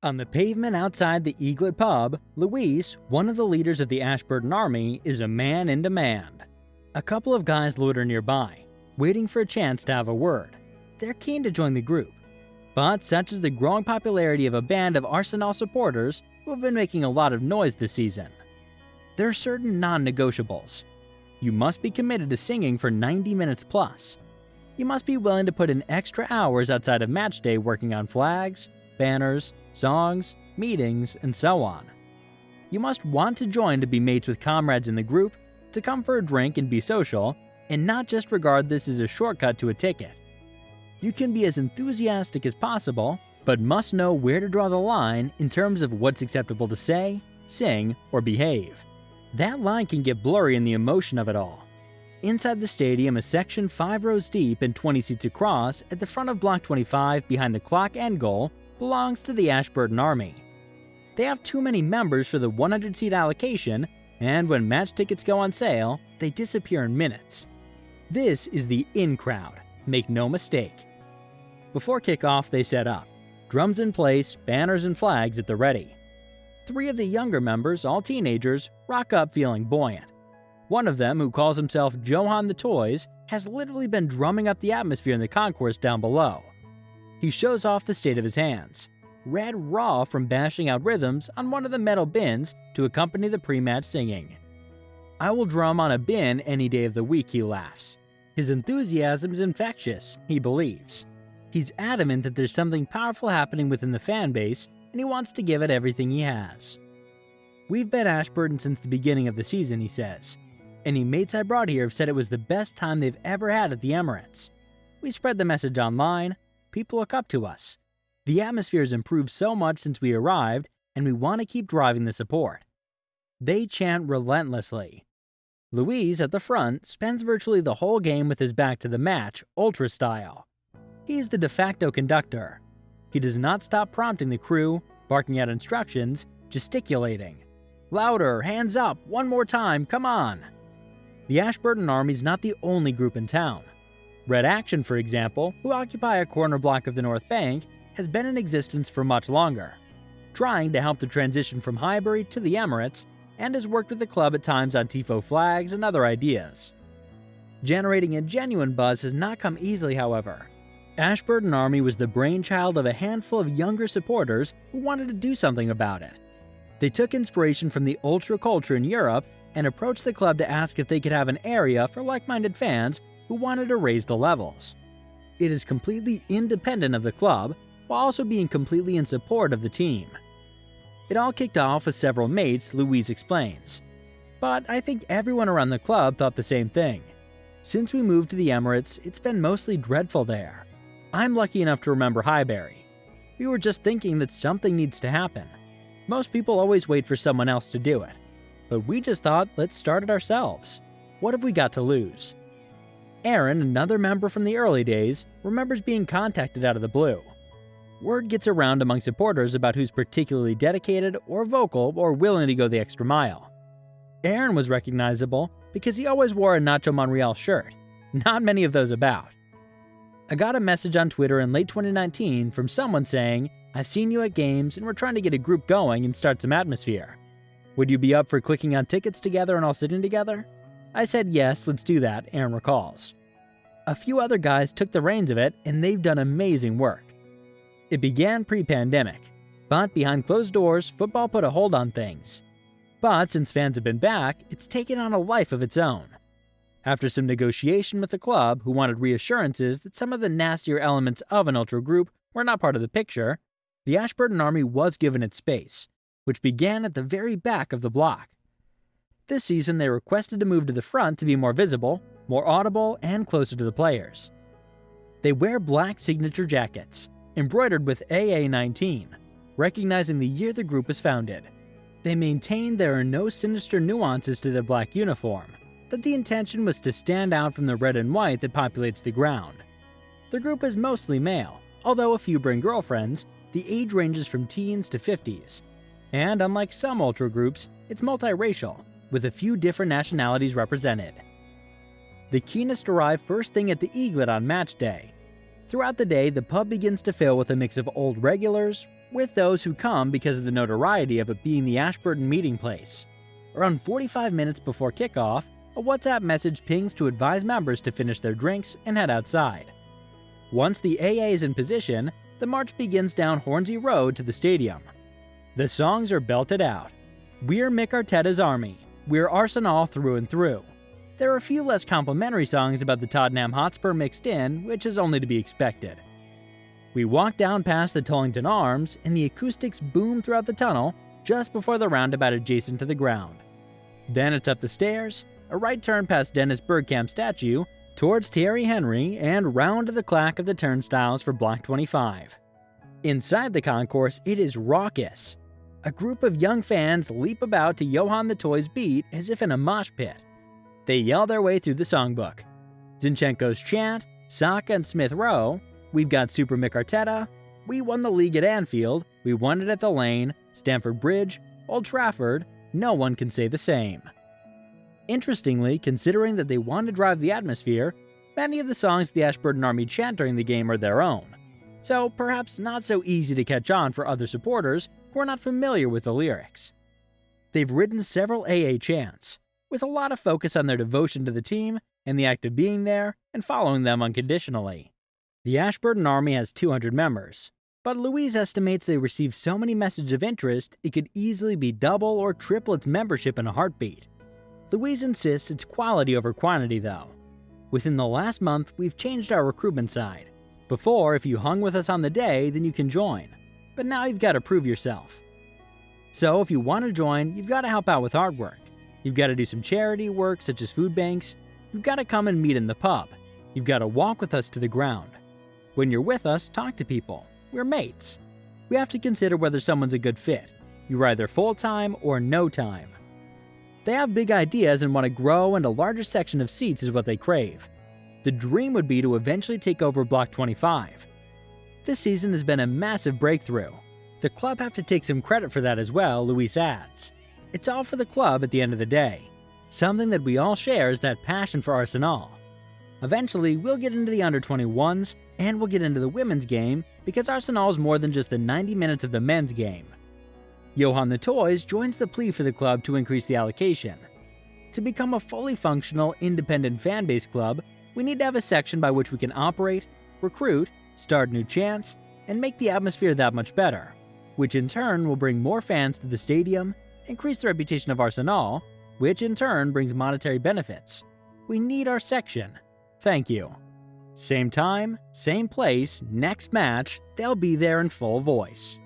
On the pavement outside the Eaglet pub, Luis, one of the leaders of the Ashburton army, is a man in demand. A couple of guys loiter nearby, waiting for a chance to have a word. They're keen to join the group. But such is the growing popularity of a band of Arsenal supporters who have been making a lot of noise this season. There are certain non-negotiables. You must be committed to singing for 90 minutes plus. You must be willing to put in extra hours outside of match day working on flags, banners, songs, meetings, and so on. You must want to join to be mates with comrades in the group, to come for a drink and be social, and not just regard this as a shortcut to a ticket. You can be as enthusiastic as possible, but must know where to draw the line in terms of what's acceptable to say, sing, or behave. That line can get blurry in the emotion of it all. Inside the stadium, a section 5 rows deep and 20 seats across at the front of Block 25 behind the clock end goal belongs to the Ashburton Army. They have too many members for the 100-seat allocation, and when match tickets go on sale, they disappear in minutes. This is the in crowd, make no mistake. Before kickoff, they set up. Drums in place, banners and flags at the ready. 3 of the younger members, all teenagers, rock up feeling buoyant. One of them, who calls himself Johan the Toys, has literally been drumming up the atmosphere in the concourse down below. He shows off the state of his hands, red raw from bashing out rhythms on one of the metal bins to accompany the pre-match singing. "I will drum on a bin any day of the week," he laughs. His enthusiasm is infectious, he believes. He's adamant that there's something powerful happening within the fan base, and he wants to give it everything he has. "We've been Ashburton since the beginning of the season," he says. "Any mates I brought here have said it was the best time they've ever had at the Emirates. We spread the message online. People look up to us. The atmosphere has improved so much since we arrived, and we want to keep driving the support." They chant relentlessly. Luis, at the front, spends virtually the whole game with his back to the match, ultra style. He's the de facto conductor. He does not stop prompting the crew, barking out instructions, gesticulating. "Louder, hands up, one more time, come on!" The Ashburton Army's not the only group in town. Red Action, for example, who occupy a corner block of the North Bank, has been in existence for much longer, trying to help the transition from Highbury to the Emirates, and has worked with the club at times on TIFO flags and other ideas. Generating a genuine buzz has not come easily, however. Ashburton Army was the brainchild of a handful of younger supporters who wanted to do something about it. They took inspiration from the ultra culture in Europe and approached the club to ask if they could have an area for like-minded fans who wanted to raise the levels. It is completely independent of the club, while also being completely in support of the team. It all kicked off with several mates, Luis explains. But I think everyone around the club thought the same thing. Since we moved to the Emirates, it's been mostly dreadful there. I'm lucky enough to remember Highbury. We were just thinking that something needs to happen. Most people always wait for someone else to do it. But we just thought, let's start it ourselves. What have we got to lose? Aaron, another member from the early days, remembers being contacted out of the blue. Word gets around among supporters about who's particularly dedicated or vocal or willing to go the extra mile. Aaron was recognizable because he always wore a Nacho Monreal shirt. Not many of those about. I got a message on Twitter in late 2019 from someone saying, "I've seen you at games and we're trying to get a group going and start some atmosphere. Would you be up for clicking on tickets together and all sitting together?" I said yes, let's do that, Aaron recalls. A few other guys took the reins of it and they've done amazing work. It began pre-pandemic, but behind closed doors, football put a hold on things. But since fans have been back, it's taken on a life of its own. After some negotiation with the club, who wanted reassurances that some of the nastier elements of an ultra group were not part of the picture, the Ashburton Army was given its space, which began at the very back of the block. This season, they requested to move to the front to be more visible, more audible, and closer to the players. They wear black signature jackets, embroidered with AA19, recognizing the year the group was founded. They maintain there are no sinister nuances to their black uniform, that the intention was to stand out from the red and white that populates the ground. The group is mostly male, although a few bring girlfriends. The age ranges from teens to 50s. And unlike some ultra groups, it's multiracial, with a few different nationalities represented. The keenness arrive first thing at the Eaglet on match day. Throughout the day, the pub begins to fill with a mix of old regulars, with those who come because of the notoriety of it being the Ashburton meeting place. Around 45 minutes before kickoff, a WhatsApp message pings to advise members to finish their drinks and head outside. Once the AA is in position, the march begins down Hornsey Road to the stadium. The songs are belted out. We're Mick Arteta's Army. We're Arsenal through and through. There are a few less complimentary songs about the Tottenham Hotspur mixed in, which is only to be expected. We walk down past the Tollington Arms, and the acoustics boom throughout the tunnel just before the roundabout adjacent to the ground. Then it's up the stairs, a right turn past Dennis Bergkamp's statue, towards Thierry Henry, and round to the clack of the turnstiles for Block 25. Inside the concourse, it is raucous. A group of young fans leap about to Johan the Toy's beat as if in a mosh pit. They yell their way through the songbook. Zinchenko's chant, Saka and Smith Rowe, We've got Super Mick Arteta, We won the league at Anfield, We won it at the Lane, Stamford Bridge, Old Trafford, no one can say the same. Interestingly, considering that they want to drive the atmosphere, many of the songs the Ashburton Army chant during the game are their own. So perhaps not so easy to catch on for other supporters who are not familiar with the lyrics. They've written several AA chants, with a lot of focus on their devotion to the team and the act of being there and following them unconditionally. The Ashburton Army has 200 members, but Louise estimates they receive so many messages of interest it could easily be double or triple its membership in a heartbeat. Louise insists it's quality over quantity though. Within the last month, we've changed our recruitment side. Before, if you hung with us on the day, then you can join. But now you've got to prove yourself. So if you want to join, you've got to help out with hard work. You've got to do some charity work such as food banks. You've got to come and meet in the pub. You've got to walk with us to the ground. When you're with us, talk to people. We're mates. We have to consider whether someone's a good fit. You're either full-time or no time. They have big ideas and want to grow, and a larger section of seats is what they crave. The dream would be to eventually take over Block 25. This season has been a massive breakthrough. The club have to take some credit for that as well, Luis adds. It's all for the club at the end of the day. Something that we all share is that passion for Arsenal. Eventually, we'll get into the under-21s, and we'll get into the women's game, because Arsenal is more than just the 90 minutes of the men's game. Johan the Toys joins the plea for the club to increase the allocation. To become a fully functional, independent fan-based club, we need to have a section by which we can operate, recruit, start new chants, and make the atmosphere that much better, which in turn will bring more fans to the stadium, increase the reputation of Arsenal, which in turn brings monetary benefits. We need our section. Thank you. Same time, same place, next match, they'll be there in full voice.